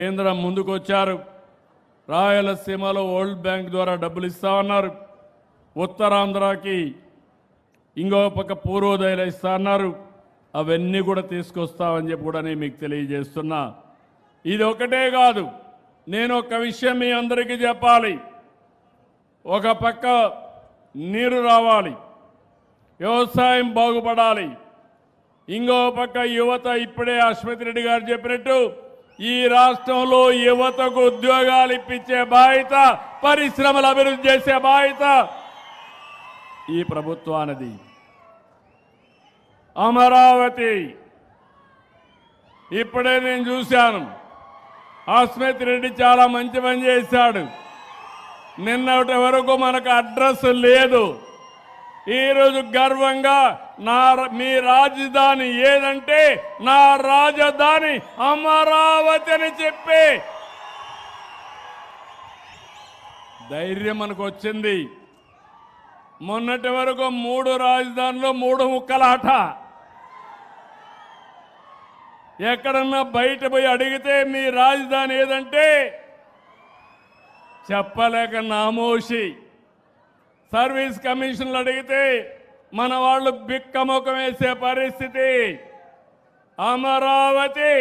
కేంద్రం ముందుకొచ్చారు. రాయలసీమలో వరల్డ్ బ్యాంక్ ద్వారా డబ్బులు ఇస్తామన్నారు. ఉత్తరాంధ్రకి ఇంకో పక్క పూర్వోదయలు ఇస్తామన్నారు. అవన్నీ కూడా తీసుకొస్తామని చెప్పి కూడా నేను మీకు తెలియజేస్తున్నా. ఇది ఒకటే కాదు, నేను ఒక విషయం మీ అందరికీ చెప్పాలి. ఒక పక్క నీరు రావాలి, వ్యవసాయం బాగుపడాలి, ఇంకో పక్క యువత, ఇప్పుడే అశ్వత్ రెడ్డి గారు చెప్పినట్టు ఈ రాష్ట్రంలో యువతకు ఉద్యోగాలు ఇప్పించే బాధ్యత, పరిశ్రమలు అభివృద్ధి చేసే బాధ్యత ఈ ప్రభుత్వానిది. అమరావతి ఇప్పుడే నేను చూశాను, అశ్వత్ రెడ్డి చాలా మంచి పని చేశాడు. నిన్నటి వరకు మనకు అడ్రస్ లేదు. ఈరోజు గర్వంగా మీ రాజధాని ఏదంటే నా రాజధాని అమరావతి అని చెప్పి ధైర్యం మనకు వచ్చింది. మొన్నటి వరకు 3 రాజధానులు 3 ముక్కలాట. ఎక్కడన్నా బయట పోయి అడిగితే మీ రాజధాని ఏదంటే చెప్పలేక నామోషి. సర్వీస్ కమిషన్లు అడిగితే మన వాళ్ళు బిక్కముఖం వేసే పరిస్థితి. అమరావతి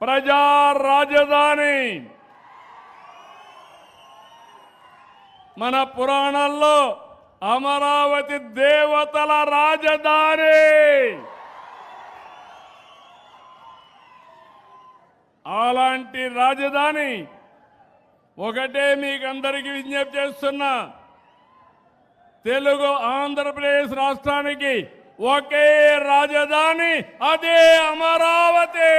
ప్రజా రాజధాని. మన పురాణాల్లో అమరావతి దేవతల రాజధాని. అలాంటి రాజధాని ఒకటే మీకందరికీ విజ్ఞప్తి చేస్తున్నా, తెలుగు ఆంధ్రప్రదేశ్ రాష్ట్రానికి ఒకే రాజధాని, అదే అమరావతి.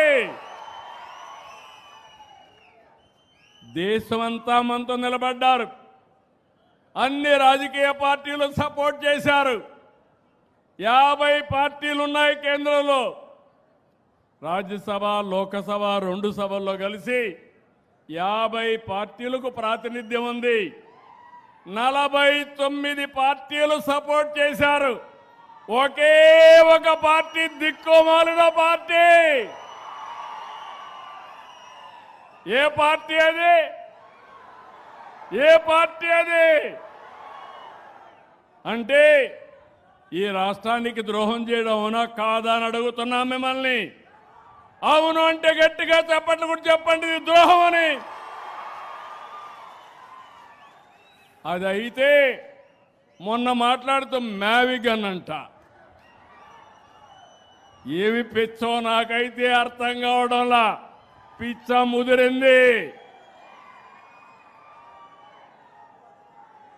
దేశమంతా మనతో నిలబడ్డారు. అన్ని రాజకీయ పార్టీలు సపోర్ట్ చేశారు. 50 పార్టీలు ఉన్నాయి కేంద్రంలో. రాజ్యసభ, లోకసభ 2 సభల్లో కలిసి 50 పార్టీలకు ప్రాతినిధ్యం ఉంది. 49 పార్టీలు సపోర్ట్ చేశారు. ఒకే ఒక పార్టీ దిక్కుమాలిన పార్టీ. ఏ పార్టీ అది? ఏ పార్టీ అది? అంటే ఈ రాష్ట్రానికి ద్రోహం చేయడం అవునా కాదా అని అడుగుతున్నాం మిమ్మల్ని. అవును అంటే గట్టిగా చెప్పండి, కూడా చెప్పండి ఇది ద్రోహం అని. అది అయితే మొన్న మాట్లాడుతూ మ్యావిగన్ అంట. ఏమి పిచ్చో నాకైతే అర్థం కావడంలా. పిచ్చ ముదిరింది.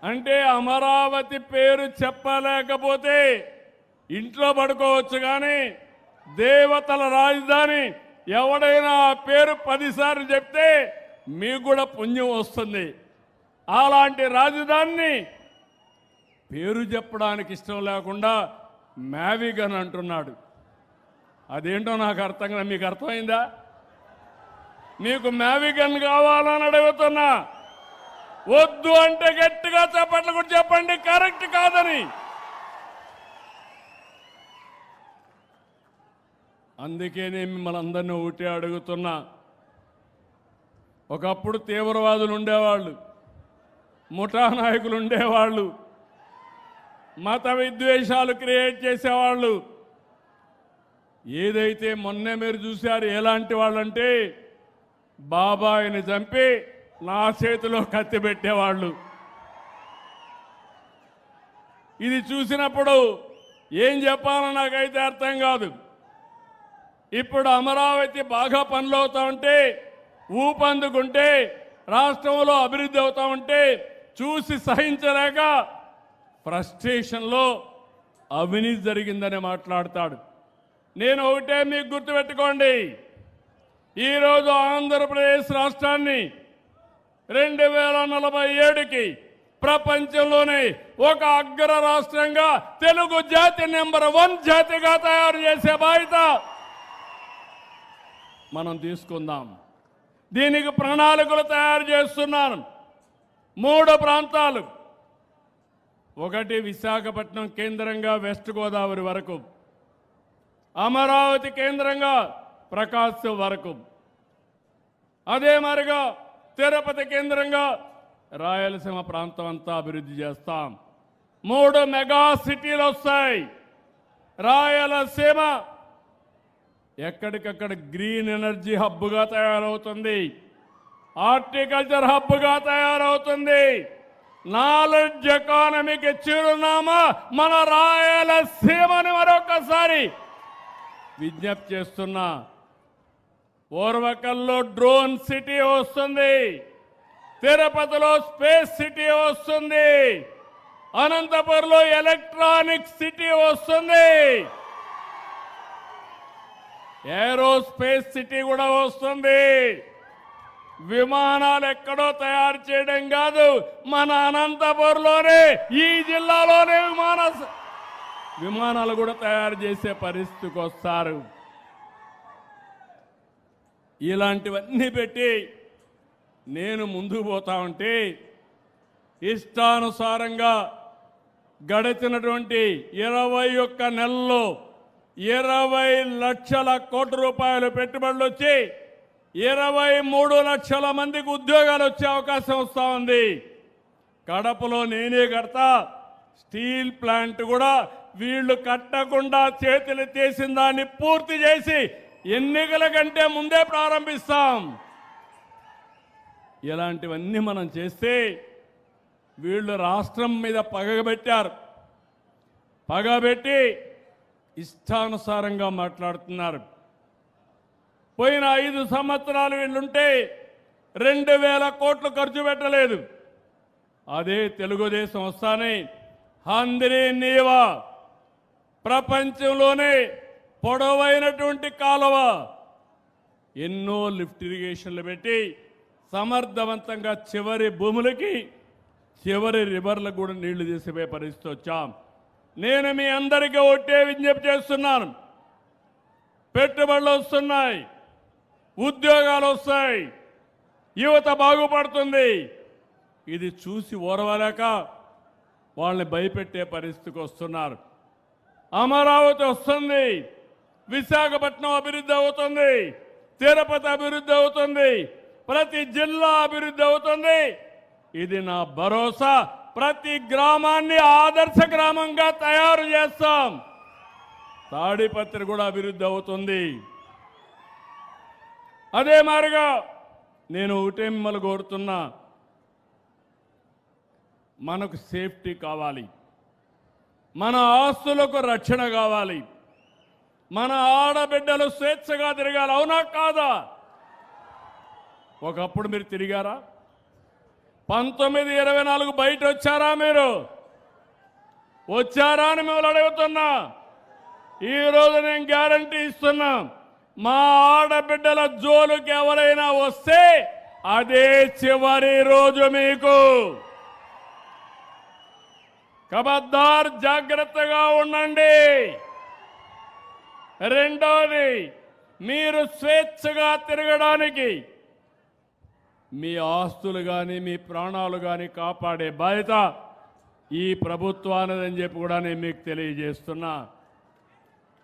అంటే అమరావతి పేరు చెప్పలేకపోతే ఇంట్లో పడుకోవచ్చు, కానీ దేవతల రాజధాని ఎవడైనా ఆ పేరు 10 సార్లు చెప్తే మీకు కూడా పుణ్యం వస్తుంది. అలాంటి రాజధానిని పేరు చెప్పడానికి ఇష్టం లేకుండా మ్యావిగన్ అంటున్నాడు. అదేంటో నాకు అర్థం కాదు. మీకు అర్థమైందా? మీకు మ్యావిగన్ కావాలని అడుగుతున్నా. వద్దు అంటే గట్టిగా చెప్పట్లు కూడా చెప్పండి కరెక్ట్ కాదని. అందుకే నేను మిమ్మల్ని అందరినీ ఒకటే అడుగుతున్నా. ఒకప్పుడు తీవ్రవాదులు ఉండేవాళ్ళు, ముఠా నాయకులు ఉండేవాళ్ళు, మత విద్వేషాలు క్రియేట్ చేసేవాళ్ళు. ఏదైతే మొన్నే మీరు చూశారు ఎలాంటి వాళ్ళంటే బాబాయిని చంపి నా చేతిలో కత్తి పెట్టేవాళ్ళు. ఇది చూసినప్పుడు ఏం చెప్పాలో నాకైతే అర్థం కాదు. ఇప్పుడు అమరావతి బాగా పనులు అవుతా ఉంటే, ఊపందుకుంటే, రాష్ట్రంలో అభివృద్ధి అవుతా ఉంటే చూసి సహించలేక ఫ్రస్ట్రేషన్లో అవినీతి జరిగిందని మాట్లాడతాడు. నేను ఒకటే మీకు గుర్తుపెట్టుకోండి, ఈరోజు ఆంధ్రప్రదేశ్ రాష్ట్రాన్ని 2047కి ప్రపంచంలోనే ఒక అగ్ర రాష్ట్రంగా తెలుగు జాతి నెంబర్ 1 జాతిగా తయారు చేసే బాధ్యత మనం తీసుకుందాం. దీనికి ప్రణాళికలు తయారు చేస్తున్నాను. 3 ప్రాంతాలు, ఒకటి విశాఖపట్నం కేంద్రంగా వెస్ట్ గోదావరి వరకు, అమరావతి కేంద్రంగా ప్రకాశం వరకు, అదే మరిగా తిరుపతి కేంద్రంగా రాయలసీమ ప్రాంతం అంతా అభివృద్ధి చేస్తాం. 3 మెగా సిటీలు వస్తాయి. రాయలసీమ ఎక్కడికక్కడ గ్రీన్ ఎనర్జీ హబ్గా తయారవుతుంది, హార్టికల్చర్ హబ్గా తయారవుతుంది. నాలెడ్జ్ ఎకానమీకి చిరునామా మన రాయలసీమని మరొకసారి విజ్ఞప్తి చేస్తున్నా. ఓర్వకల్లో డ్రోన్ సిటీ వస్తుంది, తిరుపతిలో స్పేస్ సిటీ వస్తుంది, అనంతపురంలో ఎలక్ట్రానిక్ సిటీ వస్తుంది, ఏరోస్పేస్ సిటీ కూడా వస్తుంది. విమానాలు ఎక్కడో తయారు చేయడం కాదు, మన అనంతపురంలోనే ఈ జిల్లాలోనే విమానాలు కూడా తయారు చేసే పరిస్థితికి వస్తారు. ఇలాంటివన్నీ పెట్టి నేను ముందుకు పోతా ఉంటే ఇష్టానుసారంగా గడిచినటువంటి 21 నెలల్లో 20 లక్షల కోట్ల రూపాయలు పెట్టుబడులు వచ్చి 23 లక్షల మందికి ఉద్యోగాలు వచ్చే అవకాశం వస్తూ ఉంది. కడపలో నేనే కడతా, స్టీల్ ప్లాంట్ కూడా వీళ్ళు కట్టకుండా చేతులు తీసిన దాన్ని పూర్తి చేసి ఎన్నికల కంటే ముందే ప్రారంభిస్తాం. ఇలాంటివన్నీ మనం చేస్తే వీళ్ళు రాష్ట్రం మీద పగబెట్టారు. పగబెట్టి ఇష్టానుసారంగా మాట్లాడుతున్నారు. పోయిన 5 సంవత్సరాలు వీళ్ళుంటే 2000 కోట్లు ఖర్చు పెట్టలేదు. అదే తెలుగుదేశం వస్తానే హంద్రీ నీవా ప్రపంచంలోనే పొడవైనటువంటి కాలువ, ఎన్నో లిఫ్ట్ ఇరిగేషన్లు పెట్టి సమర్థవంతంగా చివరి భూములకి చివరి రివర్లకు కూడా నీళ్లు తీసిపోయే పరిస్థితి వచ్చాం. నేను మీ అందరికీ ఒట్టే విజ్ఞప్తి చేస్తున్నాను. పెట్టుబడులు వస్తున్నాయి, ఉద్యోగాలు వస్తాయి, యువత బాగుపడుతుంది. ఇది చూసి ఓర్వలేక వాళ్ళని భయపెట్టే పరిస్థితికి వస్తున్నారు. అమరావతి వస్తుంది, విశాఖపట్నం అభివృద్ధి అవుతుంది, తిరుపతి అభివృద్ధి అవుతుంది, ప్రతి జిల్లా అభివృద్ధి అవుతుంది. ఇది నా భరోసా. ప్రతి గ్రామాన్ని ఆదర్శ గ్రామంగా తయారు చేస్తాం. తాడిపత్రి కూడా అభివృద్ధి అవుతుంది. అదే మాదిరిగా నేను ఒకటే మిమ్మల్ని కోరుతున్నా, మనకు సేఫ్టీ కావాలి, మన ఆస్తులకు రక్షణ కావాలి, మన ఆడబిడ్డలు స్వేచ్ఛగా తిరగాలి. అవునా కాదా? ఒకప్పుడు మీరు తిరిగారా? 1924 బయట వచ్చారా? మీరు వచ్చారా అని మిమ్మల్ని అడుగుతున్నా. ఈరోజు నేను గ్యారంటీ ఇస్తున్నా, మా ఆడబిడ్డల జోలుకి ఎవరైనా వస్తే అదే చివరి రోజు మీకు. ఖబర్దార్, జాగ్రత్తగా ఉండండి. రెండోది, మీరు స్వేచ్ఛగా తిరగడానికి మీ ఆస్తులు కానీ మీ ప్రాణాలు కానీ కాపాడే బాధ్యత ఈ ప్రభుత్వానిదని చెప్పి కూడా నేను మీకు తెలియజేస్తున్నా.